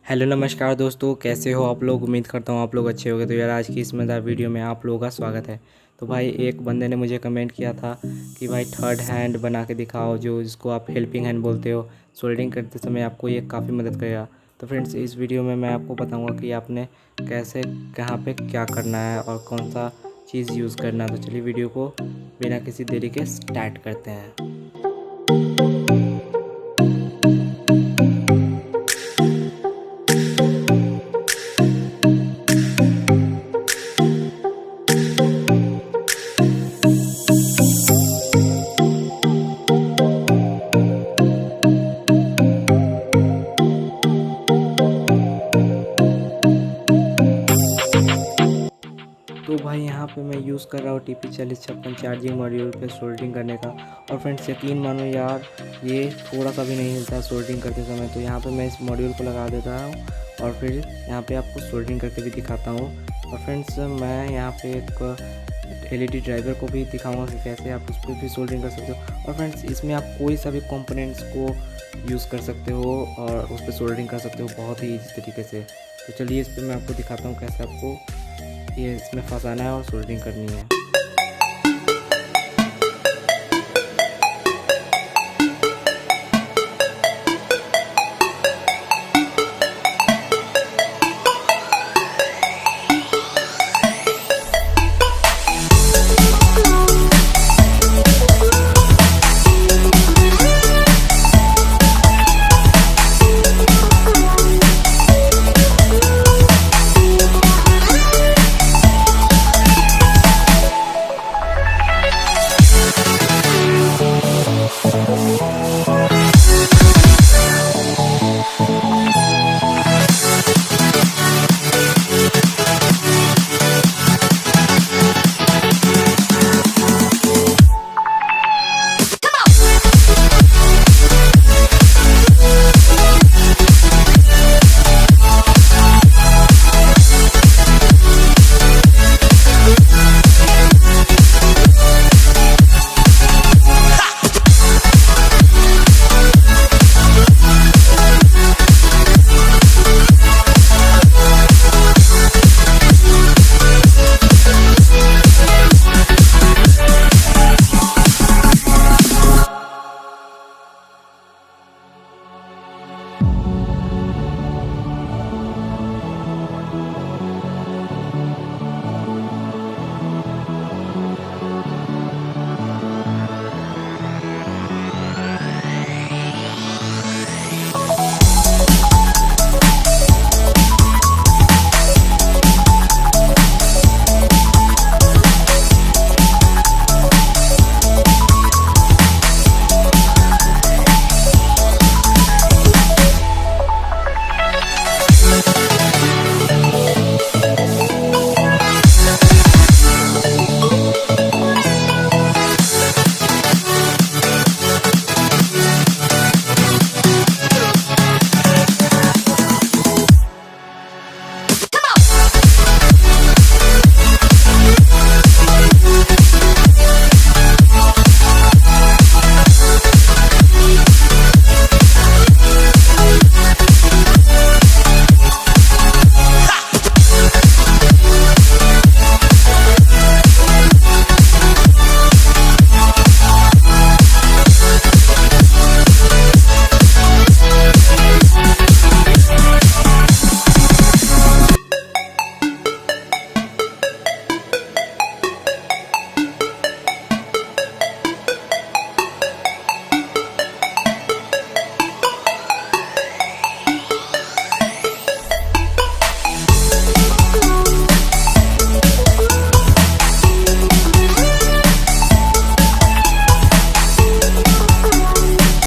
Hello नमस्कार दोस्तों, कैसे हो आप लोग। उम्मीद करता हूँ आप लोग अच्छे होंगे। तो यार आज की इस मज़ेदार वीडियो में आप लोगों का स्वागत है। तो भाई एक बंदे ने मुझे कमेंट किया था कि भाई थर्ड हैंड बना के दिखाओ, जो जिसको आप हेल्पिंग हैंड बोलते हो। सोल्डरिंग करते समय आपको ये काफ़ी मदद करेगा। तो फ्रेंड्स इस वीडियो में मैं आपको बताऊँगा कि आपने कैसे कहाँ पर क्या करना है और कौन सा चीज़ यूज़ करना है। तो चलिए वीडियो को बिना किसी देरी के स्टार्ट करते हैं। तो भाई यहाँ पे मैं यूज़ कर रहा हूँ TP4056 चार्जिंग मॉड्यूल पे सोल्डरिंग करने का। और फ्रेंड्स यकीन मानो यार, ये थोड़ा सा भी नहीं हिलता सोल्डरिंग करते समय। तो यहाँ पे मैं इस मॉड्यूल को लगा देता हूँ और फिर यहाँ पे आपको सोल्डरिंग करके भी दिखाता हूँ। और फ्रेंड्स मैं यहाँ पे एक LED ड्राइवर को भी दिखाऊँगा कि कैसे आप उस पर भी सोल्डरिंग कर सकते हो। और फ्रेंड्स इसमें आप कोई सा भी कंपोनेंट्स को यूज़ कर सकते हो और उस पर सोल्डरिंग कर सकते हो बहुत ही ईजी तरीके से। तो चलिए इस पर मैं आपको दिखाता हूँ कैसे आपको ये इसमें फंसाना है और सोल्डरिंग करनी है।